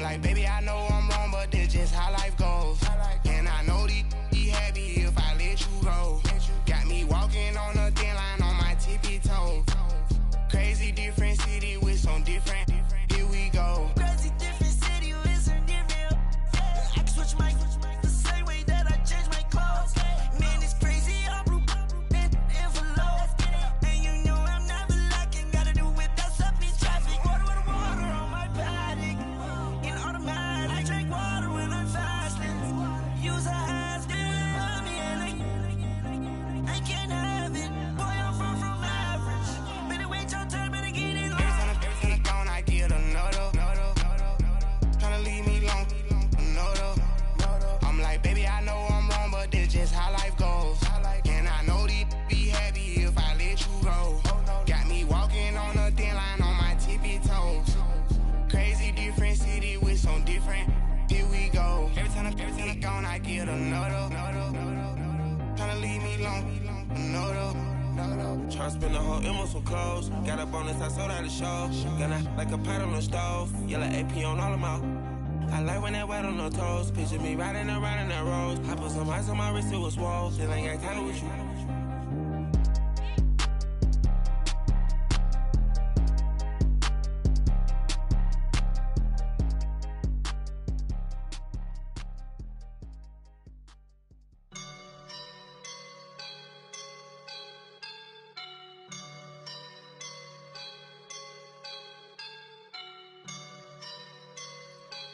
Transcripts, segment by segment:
like, baby, I know I'm wrong, but this just how life goes. And I know these be happy if I let you go. Got me walking on a thin line on my tippy toes. Crazy different city with some different. Here we go. Crazy different city with some different. I can switch my the same way that I change my clothes. Man, it's crazy. I'm broke and envelope. And you know I'm never lacking. Gotta do it. That's up in traffic. Water on my paddock. In automatic. I drink water when I'm fasting. Use a ass to love me and I can't have it. Boy, I'm far from average. Better wait your turn, better get it long. Every time I gone, I get another. Tryna leave me long, another. I'm like, baby, I know I'm wrong, but this just how life goes. And I know these be happy if I let you go. Got me walking on a thin line on my tippy toes. Crazy different city with some different. Here we go. Every time I gone, I get another. Tryna leave me long, another. Tryna spend the whole M on some clothes. Got up on this, I sold out the show. Got out like a pot on the stove. Yellow AP on all of them. I like when that wet on the toes. Picture me riding around in that rose. I put some ice on my wrist, it was swole. Still ain't got time with you.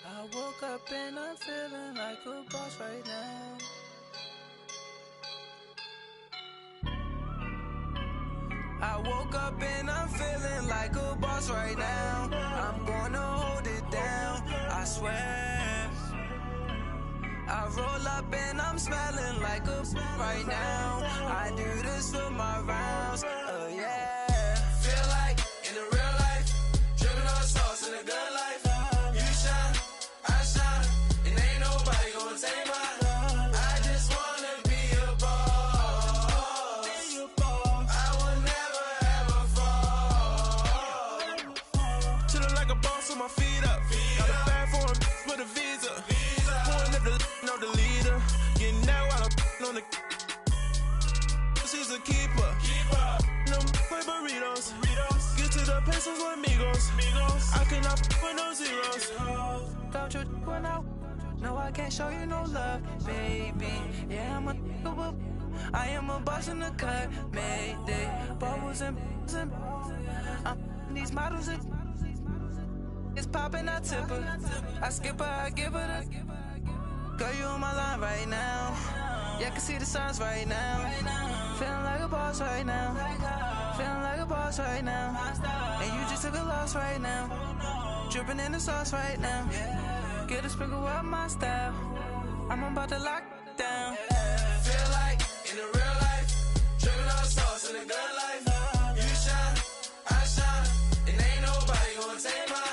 I woke up and I'm feeling like a boss right now. I woke up and I'm feeling like a boss right now. I'm gonna hold it down, I swear. I roll up and I'm smelling like a right now. I do this for my rounds, oh yeah. Feel like in the real life, dripping on sauce in the good life. You shine, I shine, and ain't nobody gonna take mine. I just wanna be a boss. I will never ever fall. Chillin' like a boss with my feet up. Got a bag for him with a visa. Pulling up know the leader. Getting that while I'm on the. She's a keeper. No play burritos. Get to the pesos with amigos. I cannot with no zeros. Don't you run out? No, I can't show you no love, baby. Yeah, I am a boss in the cut, mayday. Bubbles and these models are. It's popping, I tip her. I skip her, I give her the. Girl, you on my line right now. Yeah, I can see the signs right now. Feeling like a boss right now. Feeling like a boss right now. And you just took a loss right now. Dripping in the sauce right now. Get a sprinkle up my style. I'm about to lock down. Feel like in the real life, dripping on sauce in the good life. You shine, I shine, and ain't nobody gonna take mine.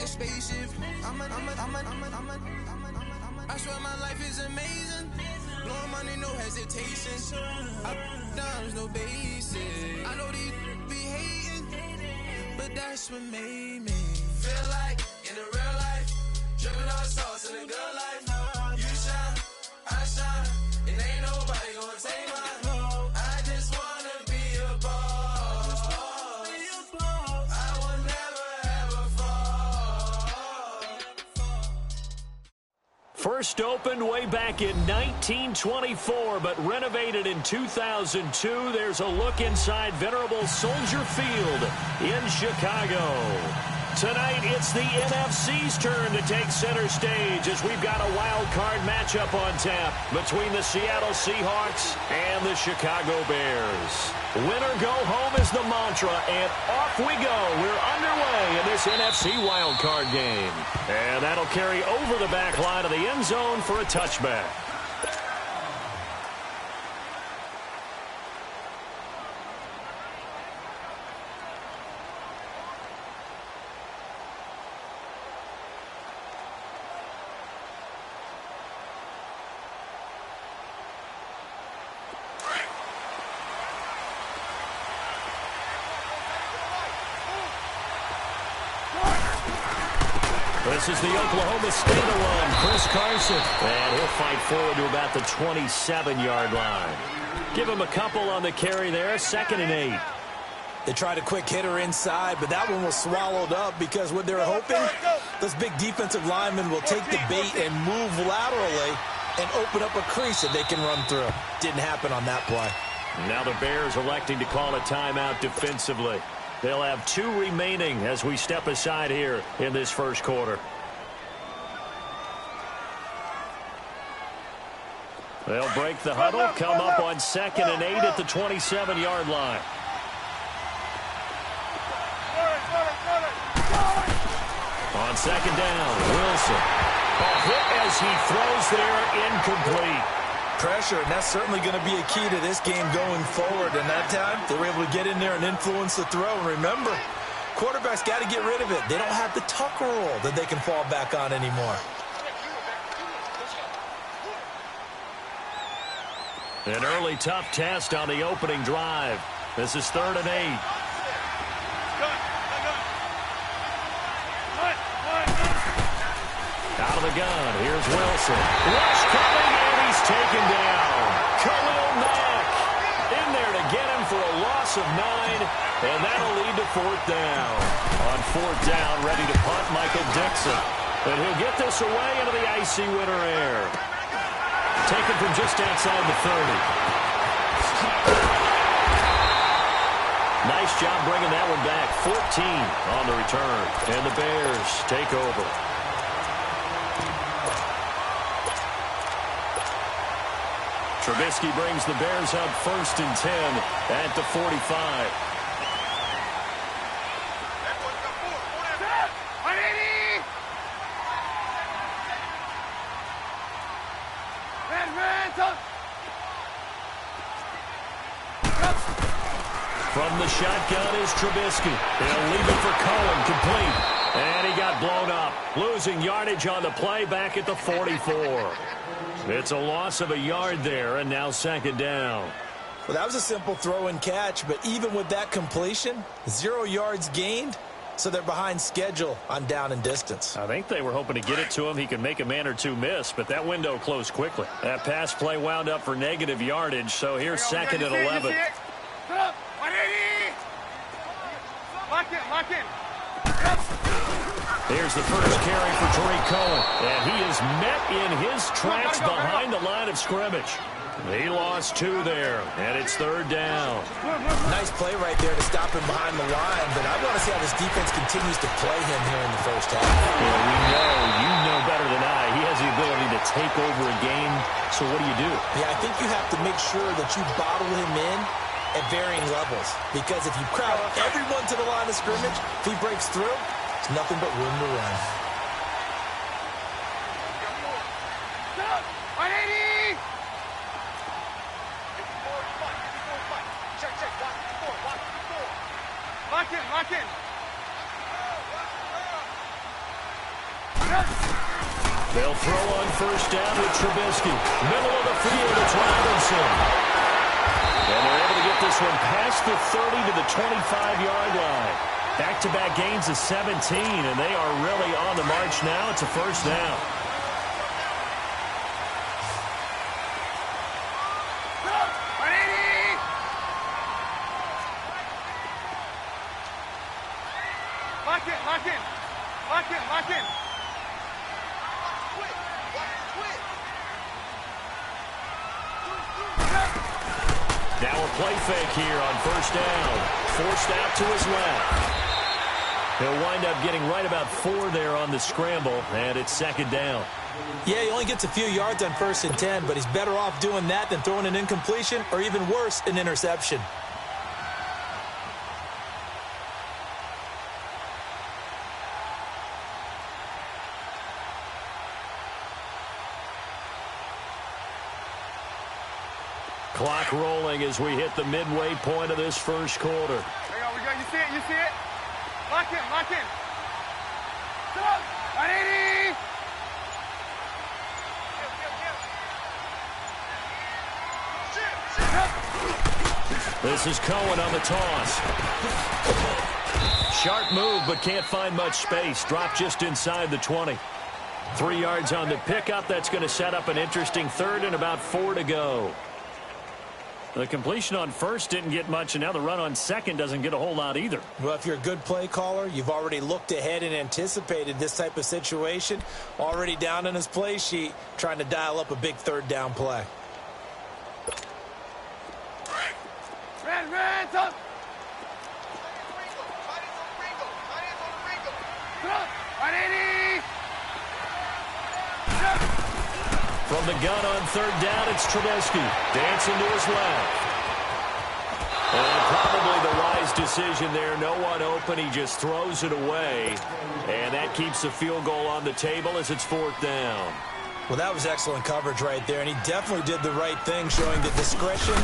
Spaceship. I swear my life is amazing. Blowing money, no hesitation. Dimes, no basic. I know these be hating, but that's what made me feel like in the real life, dripping on sauce in the good life. You shine, I shine, and ain't nobody gonna take mine. I just wanna be a boss. I will never ever fall. First opened way back in 1924, but renovated in 2002. There's a look inside venerable Soldier Field in Chicago. Tonight, it's the NFC's turn to take center stage as we've got a wild card matchup on tap between the Seattle Seahawks and the Chicago Bears. Win or go home is the mantra, and off we go. We're underway in this NFC wild card game. And that'll carry over the back line of the end zone for a touchback. This is the Oklahoma State alum, Chris Carson. And he'll fight forward to about the 27-yard line. Give him a couple on the carry there, 2nd and 8. They tried a quick hitter inside, but that one was swallowed up because what they're hoping, those big defensive linemen will take the bait and move laterally and open up a crease that they can run through. Didn't happen on that play. Now the Bears electing to call a timeout defensively. They'll have 2 remaining as we step aside here in this first quarter. They'll break the huddle, come up on 2nd and 8 at the 27-yard line. On 2nd down, Wilson. A hit as he throws there, incomplete. Pressure, and that's certainly going to be a key to this game going forward. And that time, they were able to get in there and influence the throw. And remember, quarterbacks got to get rid of it. They don't have the tuck rule that they can fall back on anymore. An early tough test on the opening drive. This is 3rd and 8. Out of the gun, here's Wilson. Rush coming, and he's taken down. Khalil Mack in there to get him for a loss of 9, and that'll lead to 4th down. On 4th down, ready to punt, Michael Dixon. And he'll get this away into the icy winter air. Taken from just outside the 30. Nice job bringing that one back. 14 on the return. And the Bears take over. Trubisky brings the Bears up 1st and 10 at the 45. From the shotgun is Trubisky. He'll leave it for Cohen, complete. And he got blown up. Losing yardage on the play back at the 44. It's a loss of a yard there, and now 2nd down. Well, that was a simple throw and catch, but even with that completion, 0 yards gained, so they're behind schedule on down and distance. I think they were hoping to get it to him. He could make a man or 2 miss, but that window closed quickly. That pass play wound up for negative yardage, so here's 2nd and 11. Here's the first carry for Tariq Cohen, and he is met in his tracks behind the line of scrimmage. He lost 2 there, and it's 3rd down. Nice play right there to stop him behind the line, but I want to see how this defense continues to play him here in the first half. Well, you know better than I. He has the ability to take over a game, so what do? Yeah, I think you have to make sure that you bottle him in at varying levels, because if you crowd everyone to the line of scrimmage, if he breaks through, it's nothing but room to run. They'll throw on 1st down with Trubisky. Middle of the field, it's Robinson. And they're able to get this one past the 30 to the 25-yard line. Back-to-back gains of 17, and they are really on the march now. It's a 1st down. Lock in. Now a play fake here on 1st down. Forced out to his left. He'll wind up getting right about 4 there on the scramble, and it's second down. Yeah, he only gets a few yards on 1st and 10, but he's better off doing that than throwing an incompletion or even worse, an interception. Clock rolling as we hit the midway point of this first quarter. There we go. You see it? You see it? Lock in. Lock in. Stop. 180. This is Cohen on the toss. Sharp move, but can't find much space. Dropped just inside the 20. 3 yards on the pickup. That's going to set up an interesting third and about 4 to go. The completion on first didn't get much, and now the run on second doesn't get a whole lot either. Well, if you're a good play caller, you've already looked ahead and anticipated this type of situation. Already down on his play sheet, trying to dial up a big third down play. Red, up. From the gun on third down, it's Trubisky. Dancing to his left. And probably the wise decision there. No one open. He just throws it away. And that keeps the field goal on the table as it's 4th down. Well, that was excellent coverage right there, and he definitely did the right thing, showing that discretion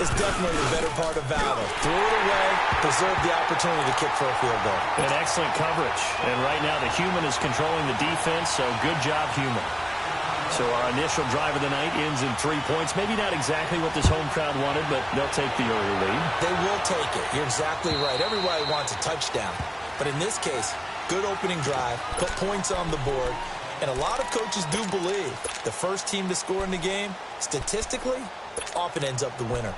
is definitely the better part of valor. Threw it away, preserved the opportunity to kick for a field goal. And excellent coverage. And right now the human is controlling the defense, so good job, human. So our initial drive of the night ends in 3 points. Maybe not exactly what this home crowd wanted, but they'll take the early lead. They will take it. You're exactly right. Everybody wants a touchdown. But in this case, good opening drive, put points on the board. And a lot of coaches do believe the first team to score in the game, statistically, often ends up the winner.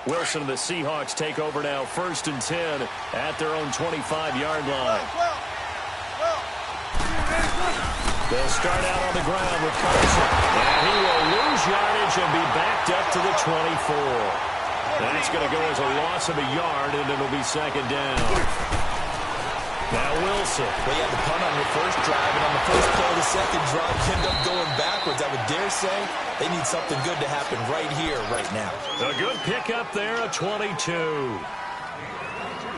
Wilson and the Seahawks take over now, 1st and 10 at their own 25-yard line. They'll start out on the ground with Carson. And he will lose yardage and be backed up to the 24. That's going to go as a loss of a yard, and it'll be second down. Now Wilson. Well, you had the punt on your first drive, and on the first play of the second drive, you end up going backwards. I would dare say they need something good to happen right here, right now. A good pickup there, a 22.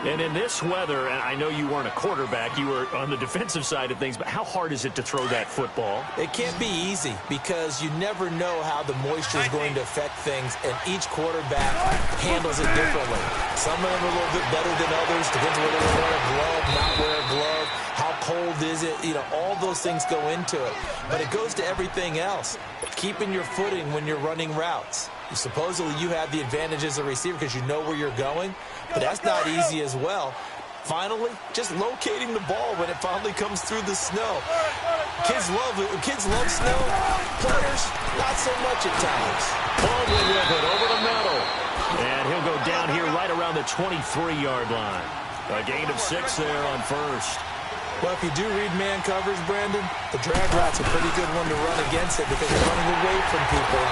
And in this weather, and I know you weren't a quarterback, you were on the defensive side of things, but how hard is it to throw that football? It can't be easy because you never know how the moisture is going to affect things, and each quarterback handles it differently. Some of them are a little bit better than others. Depends whether they wear a glove, not wear a glove. How cold is it? You know, all those things go into it. But it goes to everything else. Keeping your footing when you're running routes. Supposedly you have the advantage as a receiver because you know where you're going, but that's not easy as well. Finally, just locating the ball when it finally comes through the snow. Kids love it. Kids love snow. Players, not so much at times. Baldwin with it over the middle. And he'll go down here right around the 23-yard line. A gain of 6 there on first. Well, if you do read man coverage, Brandon, the drag route's a pretty good one to run against it because you're running away from people.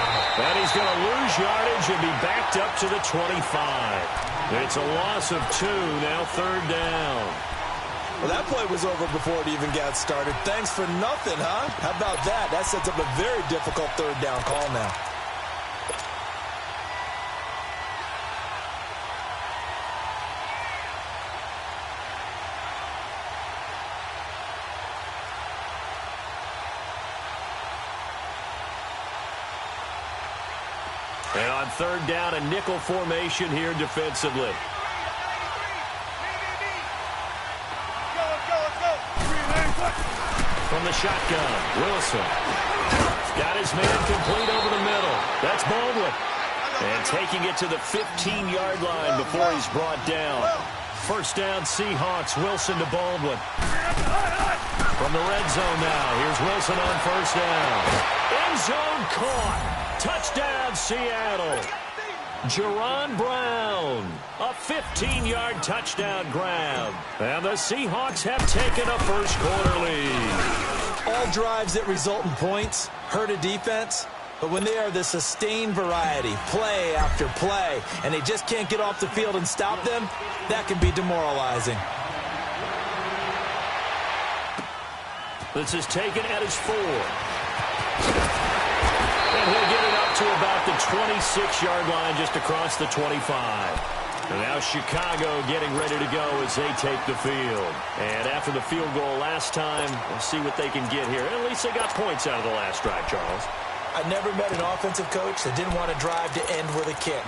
And he's going to lose yardage and be backed up to the 25. It's a loss of 2, now third down. Well, that play was over before it even got started. Thanks for nothing, huh? How about that? That sets up a very difficult third down call now. And on third down, a nickel formation here defensively. From the shotgun, Wilson. Got his man complete over the middle. That's Baldwin. And taking it to the 15-yard line before he's brought down. First down, Seahawks. Wilson to Baldwin. From the red zone now. Here's Wilson on first down. End zone caught. Touchdown, Seattle. Jerron Brown, a 15-yard touchdown grab. And the Seahawks have taken a first-quarter lead. All drives that result in points hurt a defense, but when they are the sustained variety, play after play, and they just can't get off the field and stop them, that can be demoralizing. This is taken at his 4. And he'll get it up to about the 26-yard line, just across the 25. And now Chicago getting ready to go as they take the field. And after the field goal last time, we'll see what they can get here. At least they got points out of the last drive, Charles. I never met an offensive coach that didn't want to drive to end with a kick.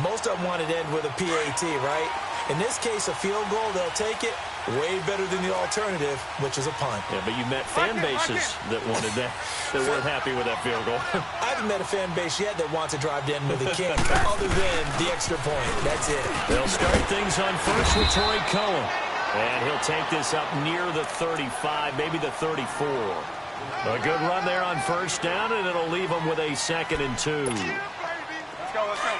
Most of them wanted to end with a PAT, right? In this case, a field goal, they'll take it. Way better than the alternative, which is a punt. Yeah, but you met fan bases that wanted that, that weren't happy with that field goal. I haven't met a fan base yet that wants to drive to end with a kick, other than the extra point. That's it. They'll start things on first with Troy Cohen. And he'll take this up near the 35, maybe the 34. A good run there on first down, and it'll leave them with a 2nd and 2. Let's go, let's go.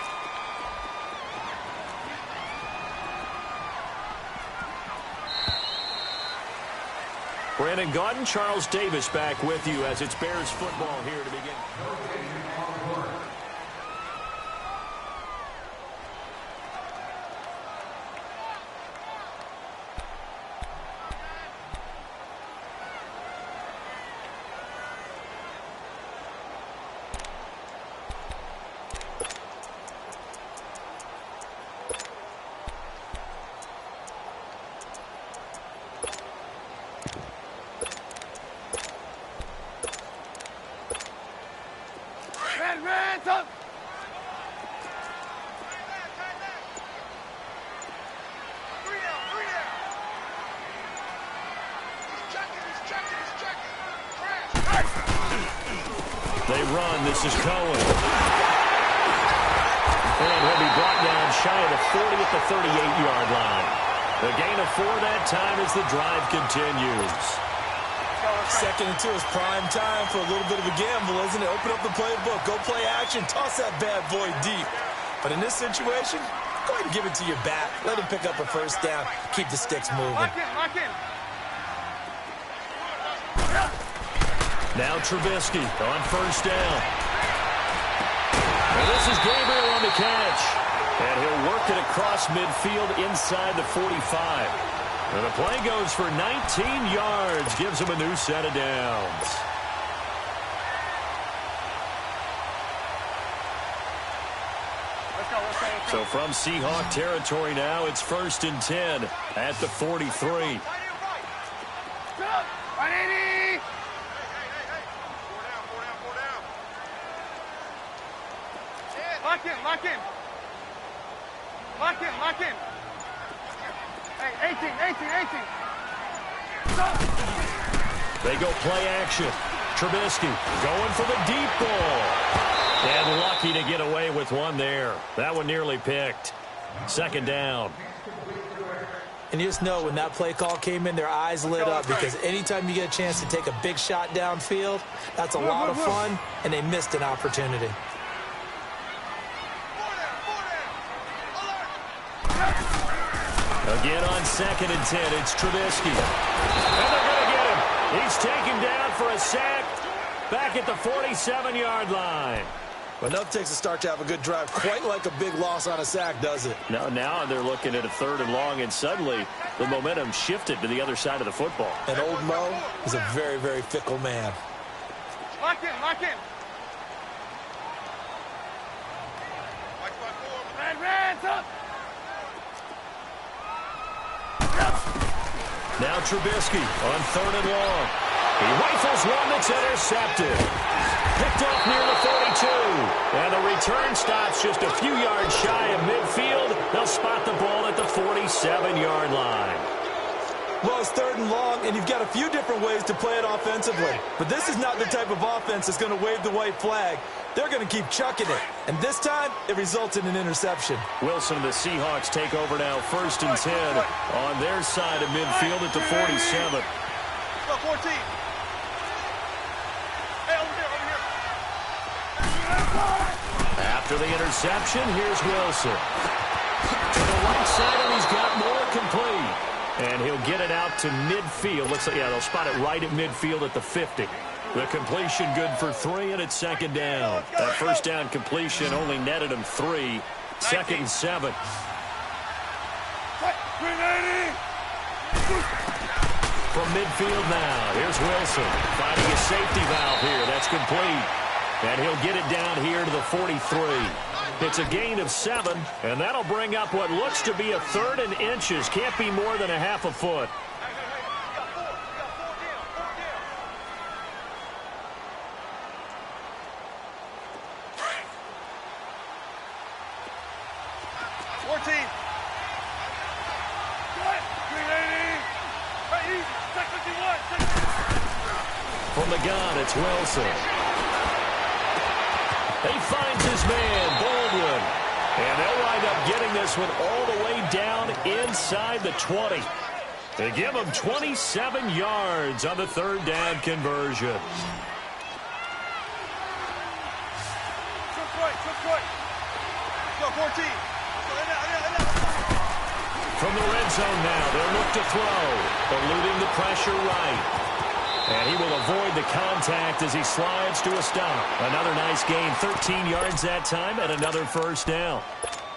Brandon Gaudin, Charles Davis back with you as it's Bears football here to begin. They run. This is Cohen. And he'll be brought down shy of the 40 at the 38-yard line. The gain of 4 that time as the drive continues. 2nd and 2 is prime time for a little bit of a gamble, isn't it? Open up the playbook. Go play action. Toss that bad boy deep. But in this situation, go ahead and give it to your back. Let him pick up a first down. Keep the sticks moving. Lock in, lock in. Now Trubisky on first down. And this is Gabriel on the catch. And he'll work it across midfield inside the 45. And the play goes for 19 yards. Gives him a new set of downs. Let's go, let's go, let's go. So from Seahawk territory now, it's 1st and 10 at the 43. Right, 180. Lock in, lock in. Lock in, lock in. Hey, 18. They go play action. Trubisky going for the deep ball. And lucky to get away with one there. That one nearly picked. 2nd down. And you just know when that play call came in, their eyes lit up, because anytime you get a chance to take a big shot downfield, that's a lot of fun, and they missed an opportunity. Again on 2nd and 10, it's Trubisky. And they're going to get him. He's taken down for a sack back at the 47-yard line. But enough takes a start to have a good drive. Quite like a big loss on a sack, does it? Now they're looking at a 3rd and long, and suddenly the momentum shifted to the other side of the football. And old Mo is a very, very fickle man. Lock in, lock in. Red, up. Now Trubisky on 3rd and long. He rifles one that's intercepted. Picked off near the 42. And the return stops just a few yards shy of midfield. They'll spot the ball at the 47-yard line. Well, it's 3rd and long, and you've got a few different ways to play it offensively. But this is not the type of offense that's going to wave the white flag. They're going to keep chucking it. And this time, it results in an interception. Wilson and the Seahawks take over now 1st and 10 on their side of midfield at the 47. Let's go, 14. Hey, over here. After After the interception, here's Wilson. To the right side, and he's got more complete. And he'll get it out to midfield. Looks like, yeah, they'll spot it right at midfield at the 50. The completion good for 3, and it's second down. That first down completion only netted him 3. Second and 7. From midfield now, here's Wilson. Finding a safety valve here. That's complete. And he'll get it down here to the 43. It's a gain of 7, and that'll bring up what looks to be a 3rd and inches. Can't be more than a half a foot. From the gun, it's Wilson. He finds his man, Baldwin. And they'll wind up getting this one all the way down inside the 20. They give him 27 yards on the 3rd down conversion. From the red zone now, they'll look to throw, eluding the pressure right. And he will avoid the contact as he slides to a stop. Another nice gain, 13 yards that time, and another first down.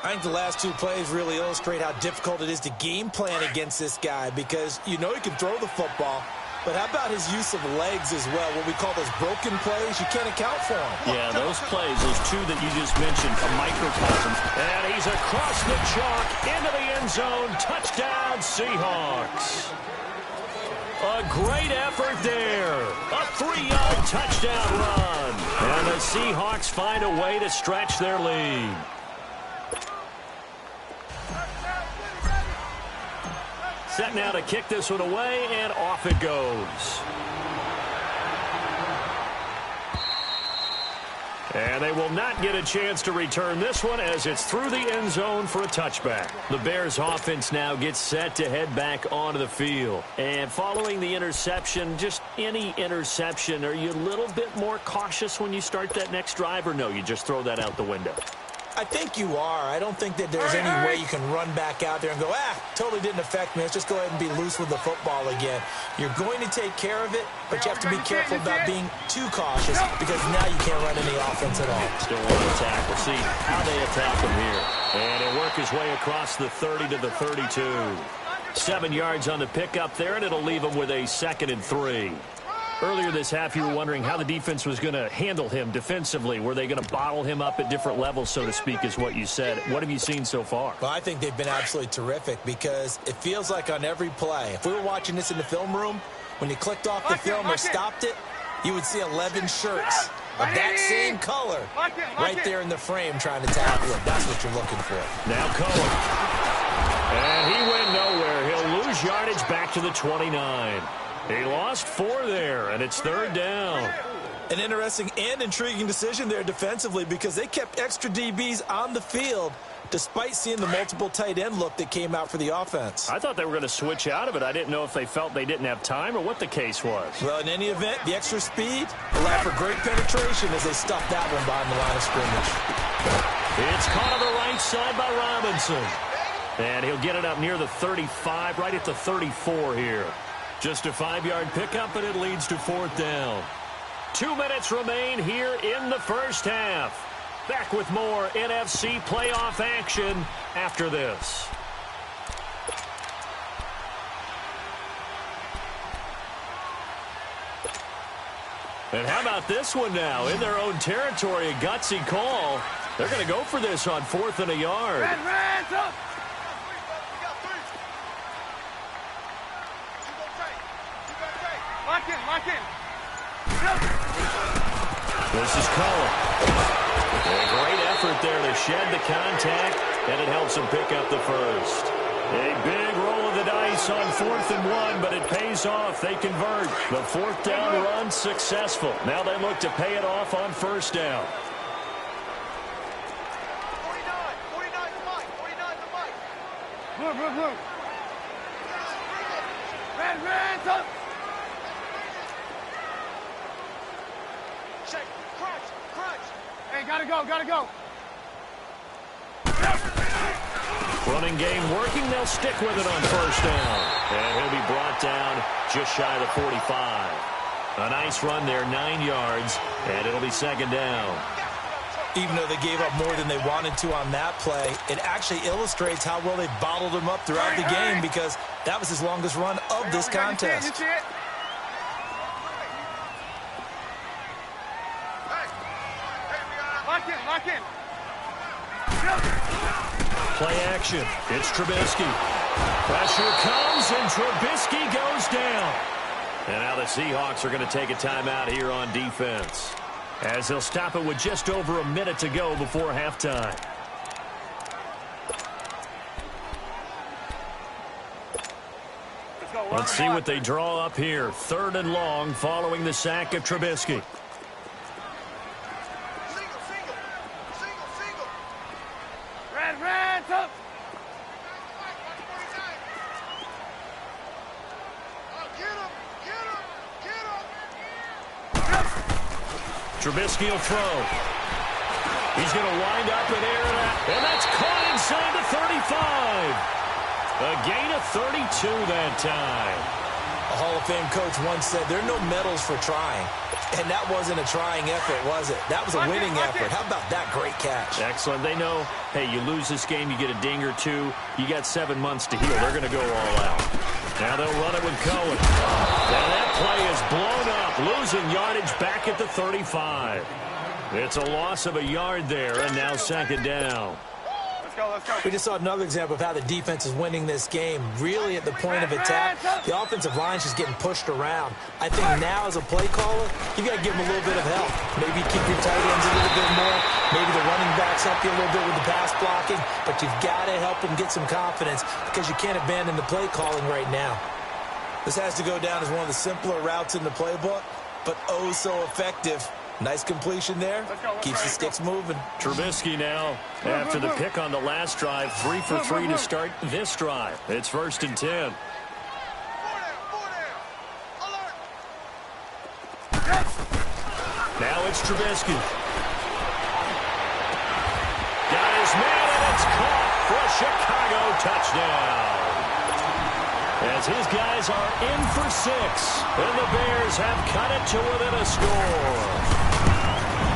I think the last 2 plays really illustrate how difficult it is to game plan against this guy, because you know he can throw the football, but how about his use of legs as well? What we call those broken plays, you can't account for them. Yeah, those plays, those 2 that you just mentioned, a microcosm. And he's across the chalk into the end zone. Touchdown, Seahawks. A great effort there. A 3-yard touchdown run. And the Seahawks find a way to stretch their lead. Set now to kick this one away, and off it goes. And they will not get a chance to return this one as it's through the end zone for a touchback. The Bears offense now gets set to head back onto the field. And following the interception, just any interception, are you a little bit more cautious when you start that next drive, or no, you just throw that out the window? I think you are. I don't think that there's any way you can run back out there and go, totally didn't affect me. Let's just go ahead and be loose with the football again. You're going to take care of it, but you have to be careful about being too cautious, because now you can't run any offense at all. Still want to attack. We'll see how they attack him here. And he'll work his way across the 30 to the 32. 7 yards on the pickup there, and it'll leave him with a 2nd and 3. Earlier this half, you were wondering how the defense was going to handle him defensively. Were they going to bottle him up at different levels, so to speak, is what you said. What have you seen so far? Well, I think they've been absolutely terrific, because it feels like on every play, if we were watching this in the film room, when you clicked off the film or stopped it, you would see 11 shirts of that same color right there in the frame trying to tackle it. That's what you're looking for. Now Cohen. And he went nowhere. He'll lose yardage back to the 29. He lost 4 there, and it's 3rd down. An interesting and intriguing decision there defensively, because they kept extra DBs on the field despite seeing the multiple tight end look that came out for the offense. I thought they were going to switch out of it. I didn't know if they felt they didn't have time or what the case was. Well, in any event, the extra speed allowed for great penetration as they stuffed that one behind the line of scrimmage. It's caught on the right side by Robinson. And he'll get it up near the 35, right at the 34 here. Just a 5-yard pickup, and it leads to 4th down. 2 minutes remain here in the first half. Back with more NFC playoff action after this. And how about this one now? In their own territory, a gutsy call. They're going to go for this on 4th and a yard. Hands up! Lock in. This is Cullen. A great effort there to shed the contact, and it helps him pick up the first. A big roll of the dice on 4th and 1, but it pays off. They convert. The 4th down run successful. Now they look to pay it off on 1st down. 49 to Mike. Blue. Red, up. Shake, crunch. Hey, gotta go. Running game working. They'll stick with it on first down. And he'll be brought down just shy of the 45. A nice run there, 9 yards, and it'll be second down. Even though they gave up more than they wanted to on that play, it actually illustrates how well they bottled him up throughout the game because that was his longest run of this contest. You see it? Lock in, lock in. Play action. It's Trubisky. Pressure comes, and Trubisky goes down. And now the Seahawks are going to take a timeout here on defense, as they'll stop it with just over a minute to go before halftime. Let's see what they draw up here. 3rd and long following the sack of Trubisky. Red, up. Trubisky will throw. He's going to wind up and air that. And that's caught inside the 35. A gain of 32 that time. A Hall of Fame coach once said there are no medals for trying. And that wasn't a trying effort, was it? That was a winning effort. How about that great catch? Excellent. They know, hey, you lose this game, you get a ding or two. You got 7 months to heal. They're going to go all out. Now they'll run it with Cohen. And that play is blown up, losing yardage back at the 35. It's a loss of a yard there, and now second down. Let's go. We just saw another example of how the defense is winning this game. Really at the point of attack, the offensive line's just getting pushed around. I think now as a play caller, you've got to give them a little bit of help. Maybe keep your tight ends a little bit more. Maybe the running backs help you a little bit with the pass blocking. But you've got to help them get some confidence because you can't abandon the play calling right now. This has to go down as one of the simpler routes in the playbook, but oh so effective. Nice completion there. Keeps the sticks moving. Trubisky now, after the pick on the last drive, 3 for 3 to start this drive. It's 1st and 10. Now it's Trubisky. Got his man, and it's caught for a Chicago touchdown. As his guys are in for 6, and the Bears have cut it to within a score.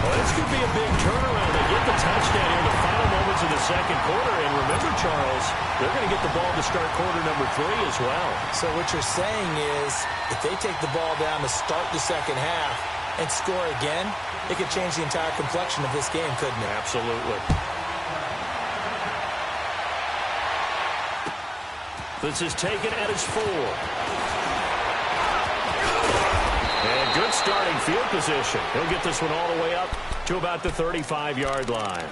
Well, this could be a big turnaround. They get the touchdown here in the final moments of the second quarter. And remember, Charles, they're going to get the ball to start quarter number 3 as well. So what you're saying is if they take the ball down to start the second half and score again, it could change the entire complexion of this game, couldn't it? Absolutely. This is taken at his 4. And good starting field position. He'll get this one all the way up to about the 35-yard line.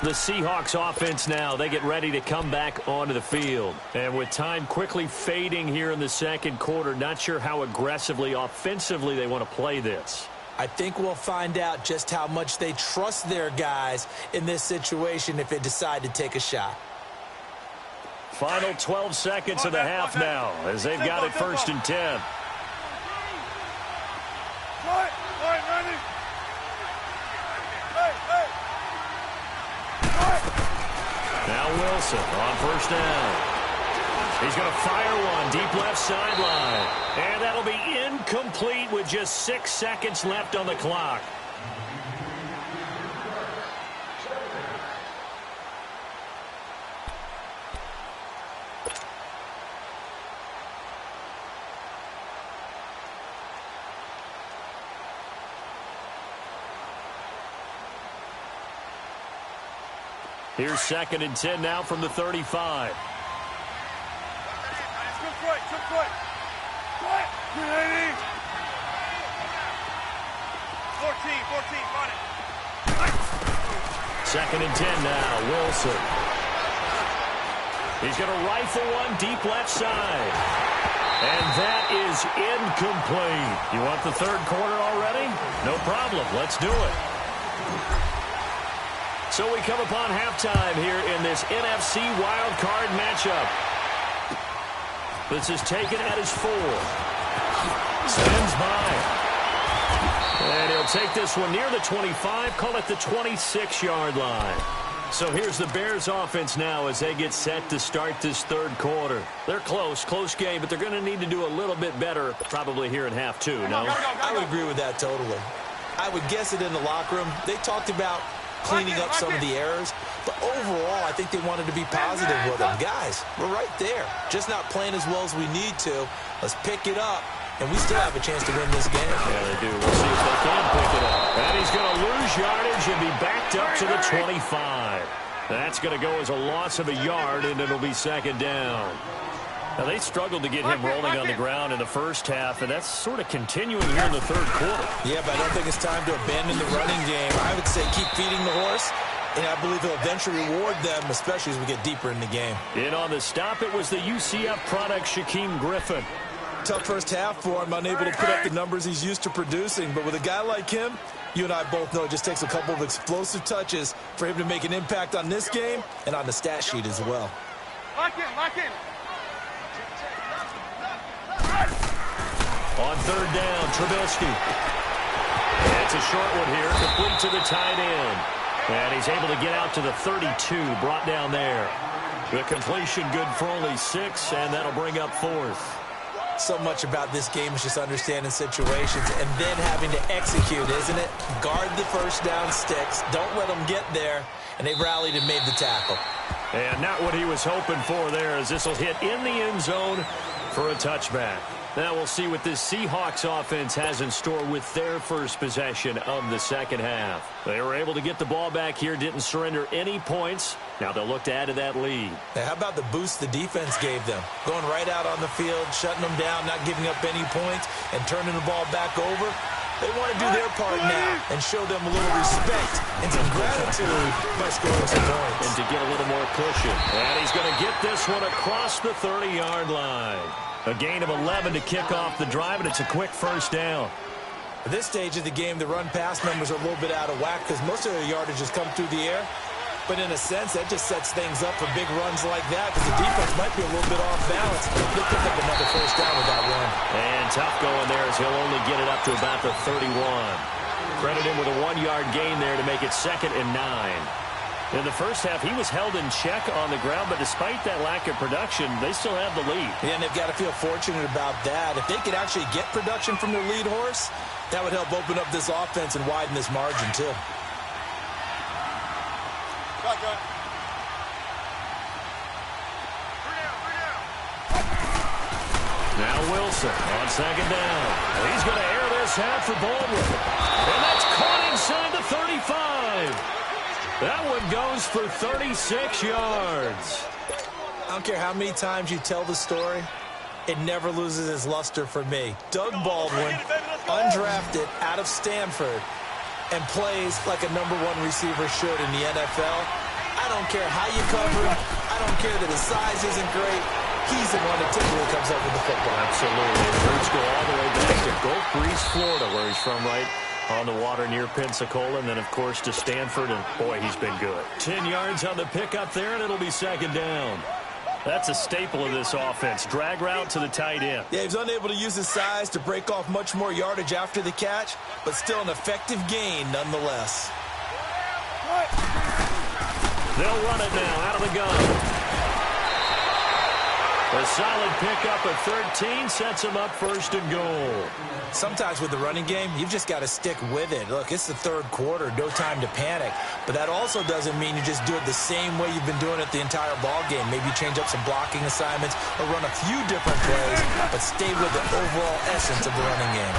The Seahawks offense now, they get ready to come back onto the field. And with time quickly fading here in the second quarter, not sure how aggressively, offensively they want to play this. I think we'll find out just how much they trust their guys in this situation if they decide to take a shot. Final 12 seconds of the half now as they've got it 1st and 10. Now Wilson on 1st down. He's going to fire one deep left sideline. And that'll be incomplete with just 6 seconds left on the clock. Here's 2nd and 10 now from the 35. Good foot. 14, run it. 2nd and 10 now, Wilson. He's going to rifle one deep left side. And that is incomplete. You want the 3rd quarter already? No problem. Let's do it. So we come upon halftime here in this NFC wildcard matchup. This is taken at his 4. Stands by. And he'll take this one near the 25, call it the 26-yard line. So here's the Bears offense now as they get set to start this third quarter. They're close game, but they're going to need to do a little bit better probably here in half two, no? I would agree with that totally. I would guess it in the locker room. They talked about cleaning up some of the errors, but overall I think they wanted to be positive with them. Guys, we're right there. Just not playing as well as we need to. Let's pick it up, and we still have a chance to win this game. Yeah, they do. We'll see if they can pick it up. And he's going to lose yardage and be backed up to the 25. That's going to go as a loss of a yard, and it'll be second down. Now, they struggled to get him rolling on the ground in the first half, and that's sort of continuing here in the third quarter. Yeah, but I don't think it's time to abandon the running game. I would say keep feeding the horse, and I believe he'll eventually reward them, especially as we get deeper in the game. In on the stop, it was the UCF product, Shaquem Griffin. Tough first half for him, unable to put up the numbers he's used to producing. But with a guy like him, you and I both know it just takes a couple of explosive touches for him to make an impact on this game and on the stat sheet as well. Lock in. On third down, Trubisky. It's a short one here, complete to the tight end. And he's able to get out to the 32, brought down there. The completion good for only 6, and that'll bring up fourth. So much about this game is just understanding situations and then having to execute, isn't it? Guard the first down sticks. Don't let them get there. And they rallied and made the tackle. And not what he was hoping for there, as this will hit in the end zone for a touchback. Now we'll see what this Seahawks offense has in store with their first possession of the second half. They were able to get the ball back here, didn't surrender any points. Now they'll look to add to that lead. Now, how about the boost the defense gave them? Going right out on the field, shutting them down, not giving up any points, and turning the ball back over. They want to do their part now and show them a little respect and some gratitude by scoring some points. And to get a little more cushion. And he's going to get this one across the 30-yard line. A gain of 11 to kick off the drive, and it's a quick first down. At this stage of the game, the run-pass numbers are a little bit out of whack because most of their yardage has come through the air. But in a sense, that just sets things up for big runs like that because the defense might be a little bit off balance. They'll pick up another first down with that run. And tough going there as he'll only get it up to about the 31. Credit him with a 1-yard gain there to make it 2nd and 9. In the first half, he was held in check on the ground, but despite that lack of production, they still have the lead. Yeah, and they've got to feel fortunate about that. If they could actually get production from their lead horse, that would help open up this offense and widen this margin, too. Now Wilson on second down. He's going to air this out for Baldwin. And that's caught inside the 35. That one goes for 36 yards. I don't care how many times you tell the story, it never loses its luster for me. Doug Baldwin, undrafted out of Stanford, and plays like a #1 receiver should in the NFL. I don't care how you cover him. I don't care that his size isn't great. He's the one that typically comes up with the football. Absolutely. His roots go all the way back to Gulf Breeze, Florida, where he's from, right on the water near Pensacola, and then, of course, to Stanford, and, boy, he's been good. 10 yards on the pickup there, and it'll be second down. That's a staple of this offense. Drag route to the tight end. Yeah, he's unable to use his size to break off much more yardage after the catch, but still an effective gain nonetheless. They'll run it now out of the gun. A solid pickup of 13 sets him up 1st and goal. Sometimes with the running game, you've just got to stick with it. Look, it's the third quarter, no time to panic. But that also doesn't mean you just do it the same way you've been doing it the entire ball game. Maybe change up some blocking assignments or run a few different plays, but stay with the overall essence of the running game.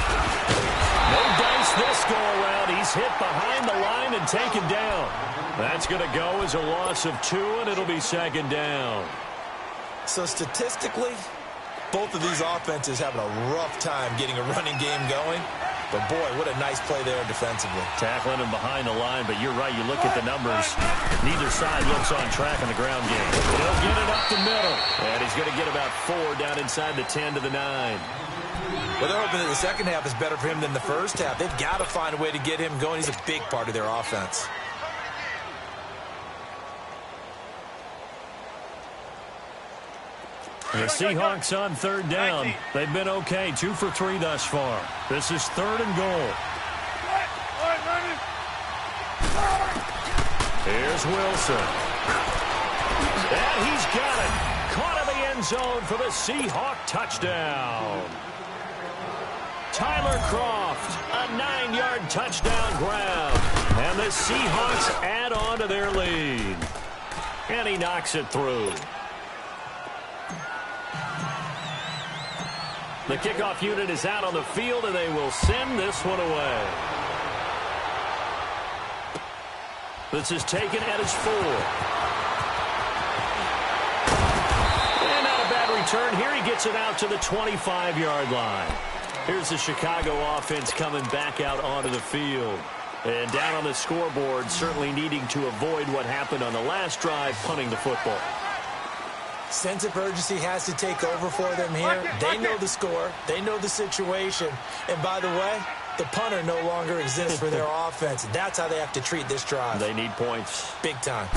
No dice this go-around. He's hit behind the line and taken down. That's going to go as a loss of 2, and it'll be second down. So statistically, both of these offenses having a rough time getting a running game going. But, boy, what a nice play there defensively. Tackling him behind the line, but you're right. You look at the numbers. Neither side looks on track in the ground game. He'll get it up the middle. And he's going to get about 4 down inside the 10 to the 9. Well, they're hoping that the second half is better for him than the first half. They've got to find a way to get him going. He's a big part of their offense. The Seahawks on third down. They've been okay. 2 for 3 thus far. This is 3rd and goal. Here's Wilson. And he's got it. Caught in the end zone for the Seahawk touchdown. Tyler Croft, a 9-yard touchdown grab. And the Seahawks add on to their lead. And he knocks it through. The kickoff unit is out on the field, and they will send this one away. This is taken at his 4. And not a bad return here. He gets it out to the 25-yard line. Here's the Chicago offense coming back out onto the field. And down on the scoreboard, certainly needing to avoid what happened on the last drive, punting the football. Sense of urgency has to take over for them here. They know the score. They know the situation. And by the way, the punter no longer exists for their offense. That's how they have to treat this drive. They need points. Big time.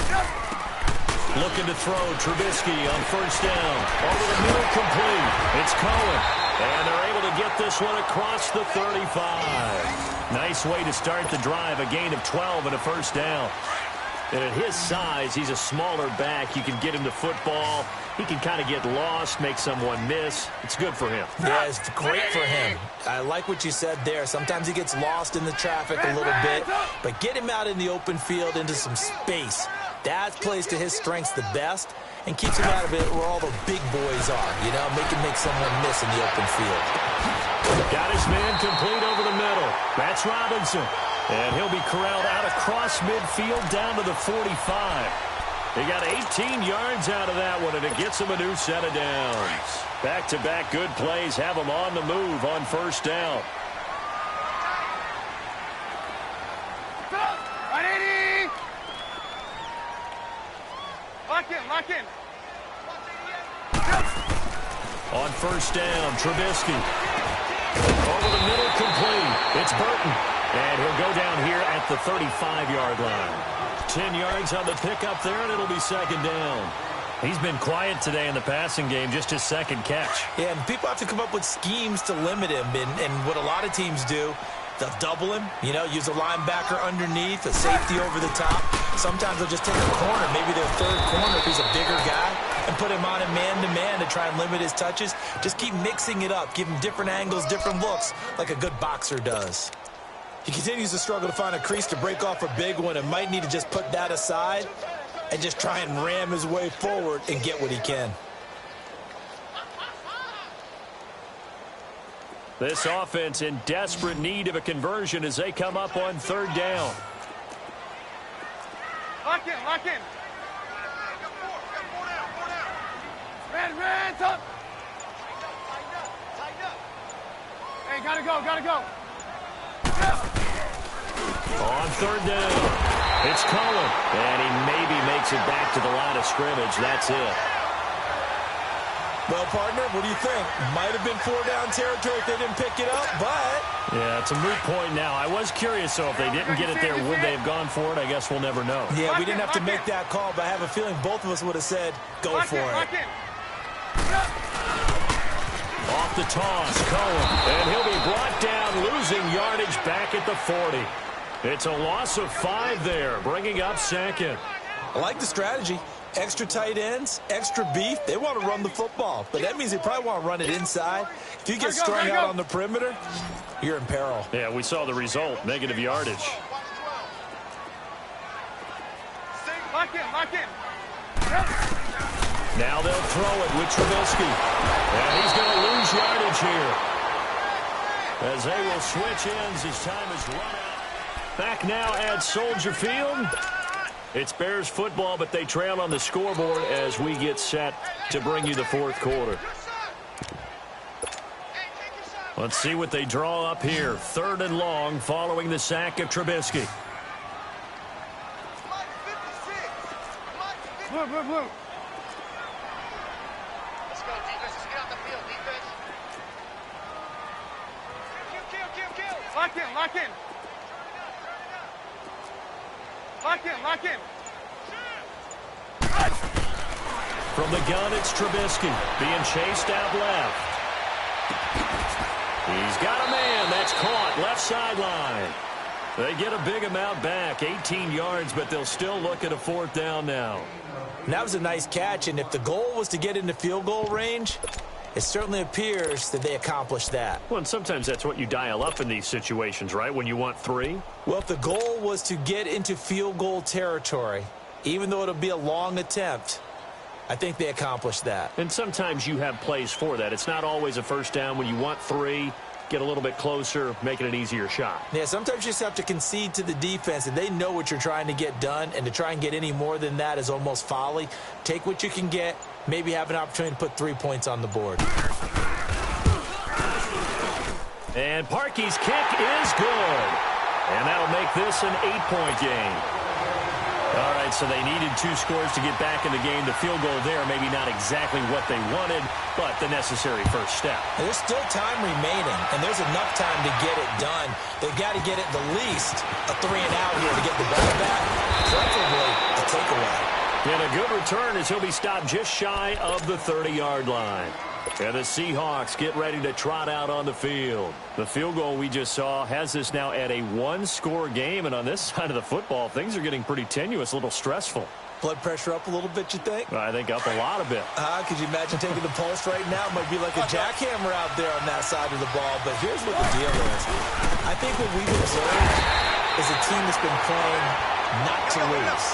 Looking to throw. Trubisky on first down. Over the middle, complete. It's Cohen. And they're able to get this one across the 35. Nice way to start the drive. A gain of 12 and a first down. And at his size, he's a smaller back. You can get him to football. He can kind of get lost, make someone miss. It's good for him. Yeah, it's great for him. I like what you said there. Sometimes he gets lost in the traffic a little bit. But get him out in the open field into some space. That plays to his strengths the best and keeps him out of it where all the big boys are. You know, make someone miss in the open field. Got his man complete over the middle. That's Robinson. And he'll be corralled out across midfield down to the 45. He got 18 yards out of that one, and it gets him a new set of downs. Back-to-back good plays have him on the move on first down. Lock in. On first down, Trubisky. Over the middle, complete. It's Burton. And he'll go down here at the 35-yard line. 10 yards on the pickup there, and it'll be second down. He's been quiet today in the passing game, just his second catch. Yeah, and people have to come up with schemes to limit him. And what a lot of teams do, they'll double him, you know, use a linebacker underneath, a safety over the top. Sometimes they'll just take a corner, maybe their third corner if he's a bigger guy, and put him on a man-to-man to try and limit his touches. Just keep mixing it up, give him different angles, different looks, like a good boxer does. He continues to struggle to find a crease to break off a big one and might need to just put that aside and just try and ram his way forward and get what he can. This offense in desperate need of a conversion as they come up on third down. Lock in. Red, up. Hey, gotta go. On third down, it's Cullen, and he maybe makes it back to the line of scrimmage. That's it. Well, partner, what do you think? Might have been 4-down territory if they didn't pick it up, but... Yeah, it's a moot point now. I was curious, though, if they didn't get it there, would they have gone for it? I guess we'll never know. Yeah, we didn't have to make that call, but I have a feeling both of us would have said, go for it. Off the toss, Cohen, and he'll be brought down, losing yardage back at the 40. It's a loss of 5 there, bringing up second. I like the strategy. Extra tight ends, extra beef. They want to run the football, but that means they probably want to run it inside. If you get strung out on the perimeter, you're in peril. Yeah, we saw the result, negative yardage. Lock in. Now they'll throw it with Trubisky. And he's going to lose yardage here. As they will switch ends as time is run out. Back now at Soldier Field. It's Bears football, but they trail on the scoreboard as we get set to bring you the fourth quarter. Let's see what they draw up here. 3rd and long following the sack of Trubisky. Blue. Let's go, defense. Let's get out the field, defense. Kill. Lock in. From the gun, it's Trubisky being chased out left. He's got a man. That's caught left sideline. They get a big amount back, 18 yards, but they'll still look at a 4th down now. And that was a nice catch, and if the goal was to get into field goal range, it certainly appears that they accomplished that. Well, and sometimes that's what you dial up in these situations, right, when you want 3? Well, if the goal was to get into field goal territory, even though it'll be a long attempt, I think they accomplished that. And sometimes you have plays for that. It's not always a 1st down. When you want 3, get a little bit closer, make it an easier shot. Yeah, sometimes you just have to concede to the defense, and they know what you're trying to get done, and to try and get any more than that is almost folly. Take what you can get, maybe have an opportunity to put 3 points on the board. And Parkey's kick is good. And that'll make this an 8-point game. All right, so they needed 2 scores to get back in the game. The field goal there, maybe not exactly what they wanted, but the necessary first step. And there's still time remaining, and there's enough time to get it done. They've got to get it the least a 3-and-out here to get the ball back, preferably a takeaway. And a good return as he'll be stopped just shy of the 30-yard line. And the Seahawks get ready to trot out on the field. The field goal we just saw has this now at a 1-score game. And on this side of the football, things are getting pretty tenuous, a little stressful. Blood pressure up a little bit, you think? I think up a lot of it. Could you imagine taking the pulse right now? It might be like a jackhammer out there on that side of the ball. But here's what the deal is. I think what we've observed is a team that's been playing not to lose,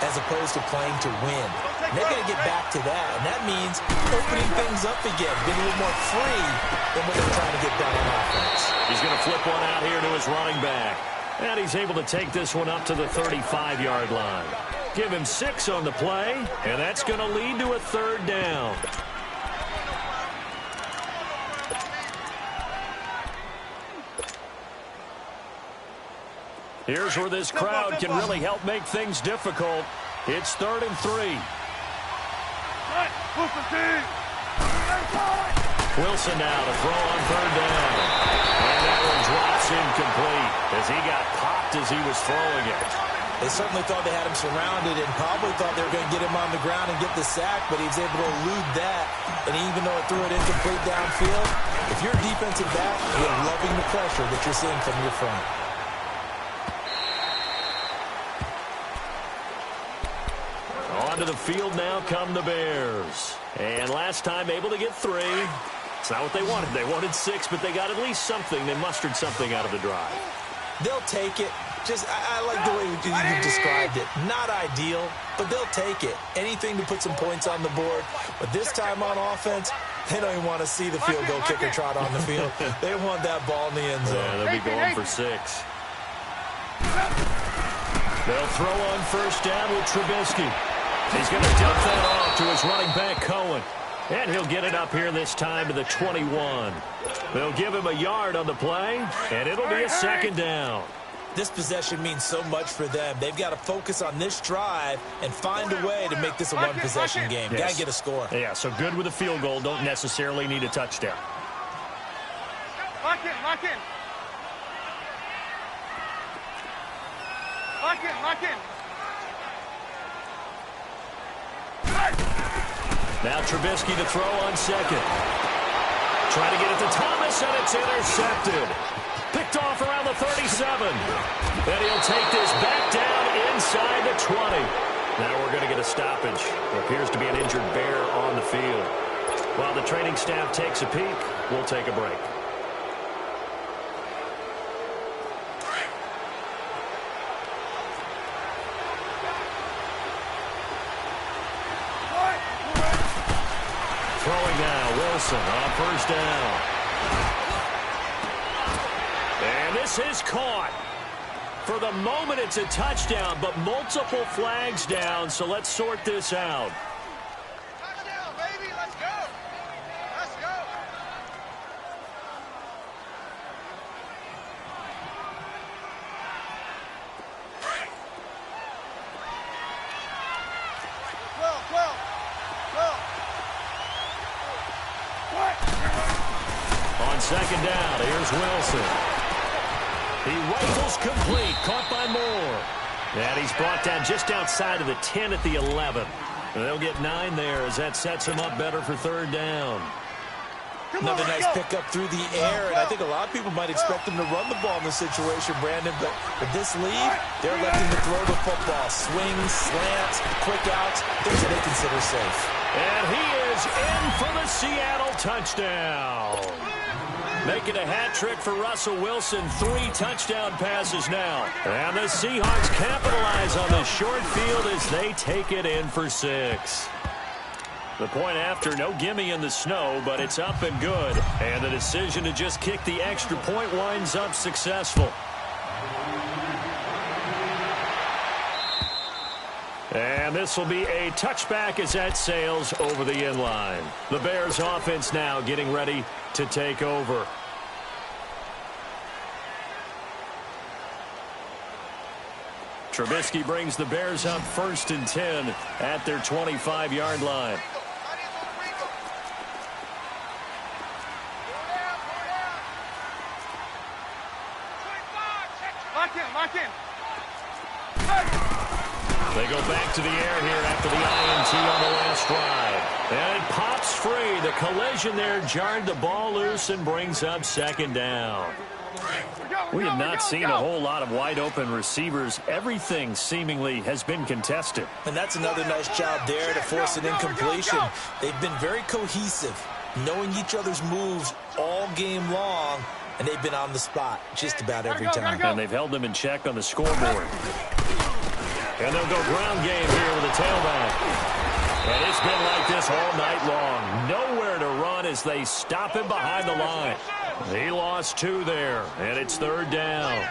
as opposed to playing to win. And they're going to get back to that, and that means opening things up again, getting a little more free than what they're trying to get done on offense. He's going to flip one out here to his running back. And he's able to take this one up to the 35-yard line. Give him 6 on the play, and that's going to lead to a 3rd down. Here's where this crowd can really help make things difficult. It's 3rd and 3. Wilson now to throw on 3rd down. And that one drops incomplete as he got popped as he was throwing it. They certainly thought they had him surrounded and probably thought they were going to get him on the ground and get the sack, but he was able to elude that. And even though it threw it incomplete downfield, if you're a defensive back, you're loving the pressure that you're seeing from your front. Onto the field now come the Bears. And last time able to get 3. It's not what they wanted. They wanted 6, but they got at least something. They mustered something out of the drive. They'll take it. I like the way you described it. Not ideal, but they'll take it. Anything to put some points on the board. But this time on offense, they don't even want to see the field goal kicker trot on the field. They want that ball in the end zone. Yeah, they'll be going for 6. They'll throw on 1st down with Trubisky. He's going to dump that off to his running back, Cohen. And he'll get it up here this time to the 21. They'll give him a yard on the play, and it'll be a 2nd down. This possession means so much for them. They've got to focus on this drive and find a way to make this a one-possession game. Yes. Got to get a score. Yeah, so good with a field goal. Don't necessarily need a touchdown. Lock in, lock in. Lock in, lock in. Now Trubisky to throw on 2nd. Trying to get it to Thomas, and it's intercepted. Picked off around the 37. Then he'll take this back down inside the 20. Now we're going to get a stoppage. There appears to be an injured Bear on the field. While the training staff takes a peek, we'll take a break. Throwing now, Wilson on 1st down. And this is caught. For the moment, it's a touchdown, but multiple flags down, so let's sort this out. Touchdown, baby, let's go. Let's go. On 2nd down, here's Wilson. He rifles complete, caught by Moore. And he's brought down just outside of the 10 at the 11. And they'll get 9 there as that sets him up better for 3rd down. Another nice pickup through the air, and I think a lot of people might expect him to run the ball in this situation, Brandon, but with this lead, they're electing to throw the football. Swings, slants, quick outs, things that they consider safe. And he is in for the Seattle touchdown. Making a hat trick for Russell Wilson. 3 touchdown passes now. And the Seahawks capitalize on the short field as they take it in for 6. The point after, no gimme in the snow, but it's up and good. And the decision to just kick the extra point winds up successful. And this will be a touchback as that sails over the inline. The Bears offense now getting ready to take over. Trubisky brings the Bears up 1st and 10 at their 25-yard line. Lock in. They go back to the air here after the INT on the last drive. And it pops free. The collision there jarred the ball loose and brings up 2nd down. We have not seen a whole lot of wide-open receivers. Everything seemingly has been contested. And that's another nice job there to force an incompletion. They've been very cohesive, knowing each other's moves all game long, and they've been on the spot just about every time. And they've held them in check on the scoreboard. And they'll go ground game here with a tailback. And it's been like this all night long. Nowhere to run as they stop him behind the line. He lost 2 there, and it's 3rd down.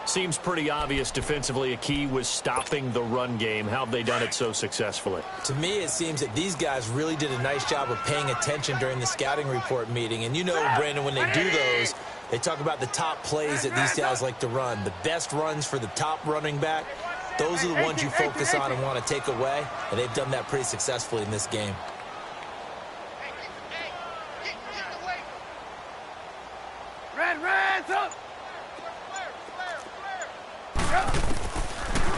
Seems pretty obvious defensively a key was stopping the run game. How have they done it so successfully? To me, it seems that these guys really did a nice job of paying attention during the scouting report meeting. And you know, Brandon, when they do those, they talk about the top plays that these guys like to run. The best runs for the top running back, those are the ones you focus on and want to take away. And they've done that pretty successfully in this game.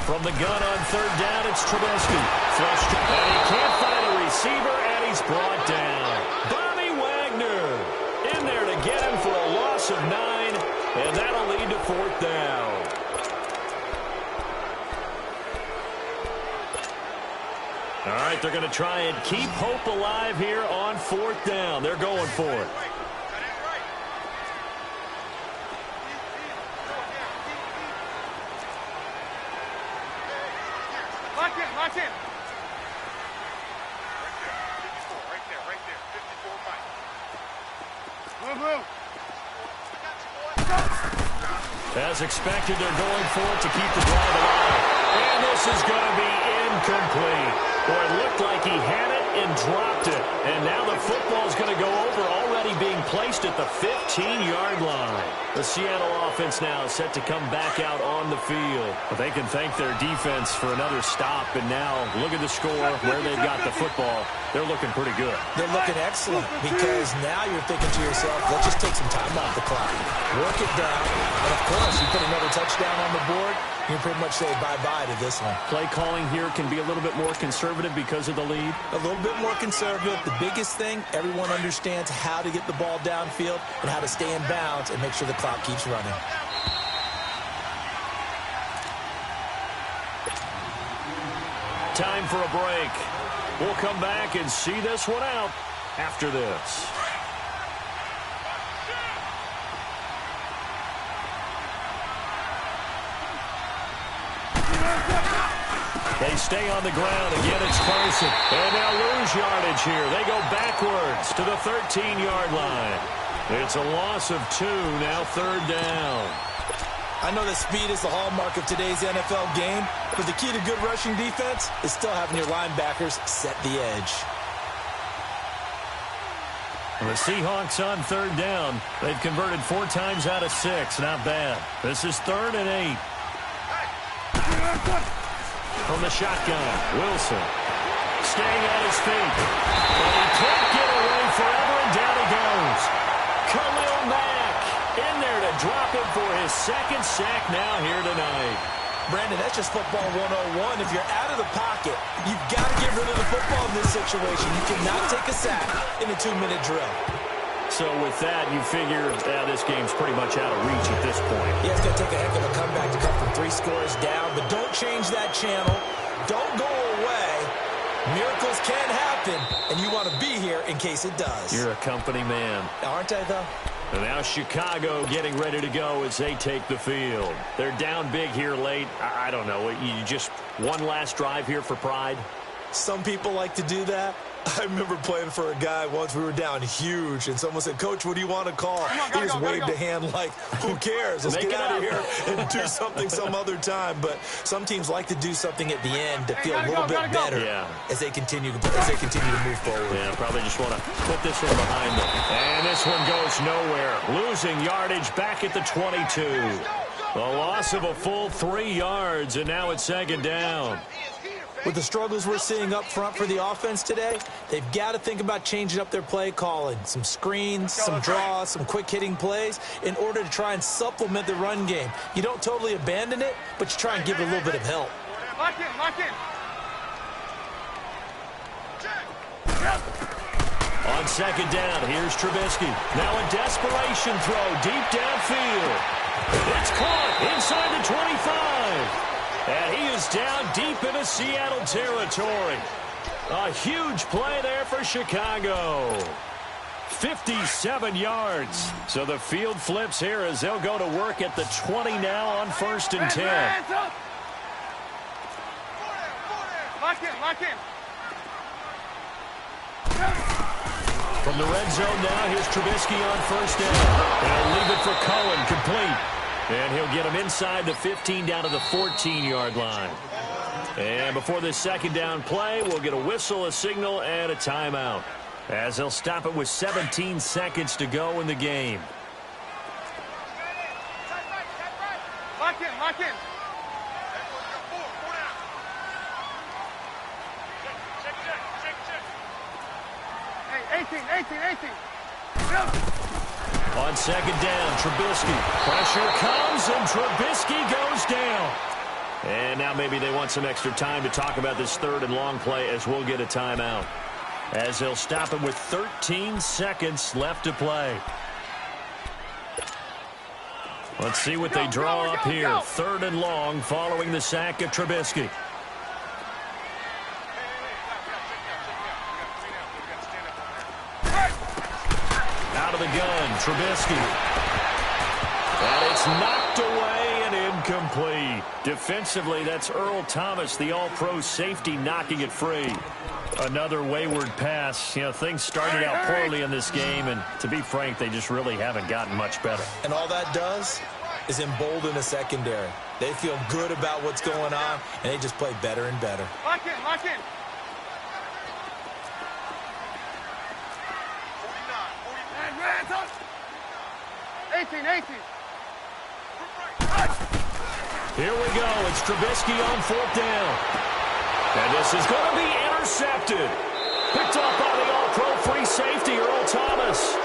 From the gun on 3rd down, it's Trubisky. And he can't find a receiver, and he's brought down. Bobby Wagner in there to get him for a loss of 9, and that'll lead to 4th down. All right, they're going to try and keep hope alive here on 4th down. They're going for it. Lock in. Right there. 54, Mike. Move. As expected, they're going for it to keep the drive alive. And this is going to be incomplete. Boy, it looked like he had it and dropped it. And now the football's going to go over, already being placed at the 15-yard line. The Seattle offense now set to come back out on the field. But they can thank their defense for another stop. And now look at the score, where they've got the football. They're looking pretty good. They're looking excellent because now you're thinking to yourself, let's just take some time off the clock. Work it down. And, of course, you put another touchdown on the board, you can pretty much say bye-bye to this one. Play calling here can be a little bit more conservative because of the lead. A little bit more conservative. The biggest thing, everyone understands how to get the ball downfield and how to stay in bounds and make sure the clock keeps running. Time for a break. We'll come back and see this one out after this. They stay on the ground. Again, it's Carson. And they'll lose yardage here. They go backwards to the 13-yard line. It's a loss of 2, now 3rd down. I know that speed is the hallmark of today's NFL game, but the key to good rushing defense is still having your linebackers set the edge. The Seahawks on 3rd down. They've converted 4 times out of 6. Not bad. This is 3rd and 8. From the shotgun, Wilson staying on his feet. But he can't get away forever, and down he goes. Khalil Mack in there to drop him for his 2nd sack now here tonight. Brandon, that's just football 101. If you're out of the pocket, you've got to get rid of the football in this situation. You cannot take a sack in a 2-minute drill. So with that, you figure this game's pretty much out of reach at this point. Yeah, it's going to take a heck of a comeback to come from 3 scores down, but don't change that channel. Don't go away. Miracles can happen, and you want to be here in case it does. You're a company man. Aren't I, though? And now Chicago getting ready to go as they take the field. They're down big here late. I don't know. You just one last drive here for pride? Some people like to do that. I remember playing for a guy once. We were down huge, and someone said, "Coach, what do you want to call?" He just waved a hand like, who cares? Let's get out of here and do something some other time. But some teams like to do something at the end to feel a little bit better as they continue to move forward. Yeah, probably just want to put this one behind them. And this one goes nowhere. Losing yardage back at the 22. The loss of a full 3 yards, and now it's second down. With the struggles we're seeing up front for the offense today, they've got to think about changing up their play calling. Some screens, some draws, some quick-hitting plays in order to try and supplement the run game. You don't totally abandon it, but you try and give it a little bit of help. Lock in, lock in. On second down, here's Trubisky. Now a desperation throw deep downfield. It's caught inside the 25. And he is down deep into Seattle territory. A huge play there for Chicago. 57 yards. So the field flips here as they'll go to work at the 20 now on 1st and 10. Lock in, lock in. From the red zone now, here's Trubisky on 1st down. And leave it for Cohen, complete. And he'll get him inside the 15 down to the 14-yard line. And before this second down play, we'll get a whistle, a signal, and a timeout, as they'll stop it with 17 seconds to go in the game. Lock in, lock in. Hey, 18. On second down, Trubisky. Pressure comes, and Trubisky goes down. And now maybe they want some extra time to talk about this 3rd and long play, as we'll get a timeout, as they'll stop it with 13 seconds left to play. Let's see what they draw up here. 3rd and long following the sack of Trubisky. Out of the gun, Trubisky. And it's knocked away and incomplete. Defensively, that's Earl Thomas, the all-pro safety, knocking it free. Another wayward pass. You know, things started out poorly in this game, and to be frank, they just really haven't gotten much better. And all that does is embolden a secondary. They feel good about what's going on, and they just play better and better. Lock in, lock in. 18. Here we go. It's Trubisky on 4th down. And this is going to be intercepted. Picked off by the all-pro free safety, Earl Thomas.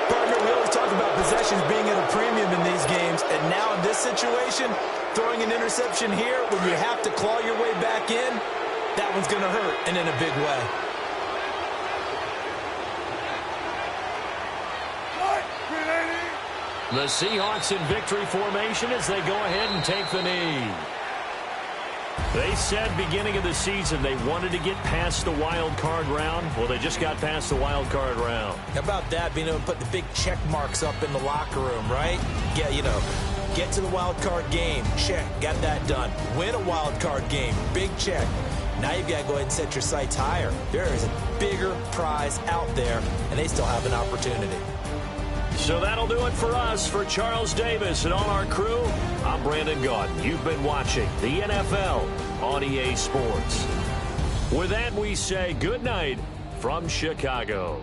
Partner, we always talk about possessions being at a premium in these games. And now in this situation, throwing an interception here when you have to claw your way back in, that one's going to hurt, and in a big way. The Seahawks in victory formation as they go ahead and take the knee. They said beginning of the season they wanted to get past the wild card round. Well, they just got past the wild card round. How about that, being able to put the big check marks up in the locker room, right? Yeah, you know, get to the wild card game. Check, got that done. Win a wild card game. Big check. Now you've got to go ahead and set your sights higher. There is a bigger prize out there, and they still have an opportunity. So that'll do it for us. For Charles Davis and all our crew, I'm Brandon Gaudin. You've been watching the NFL on EA Sports. With that, we say good night from Chicago.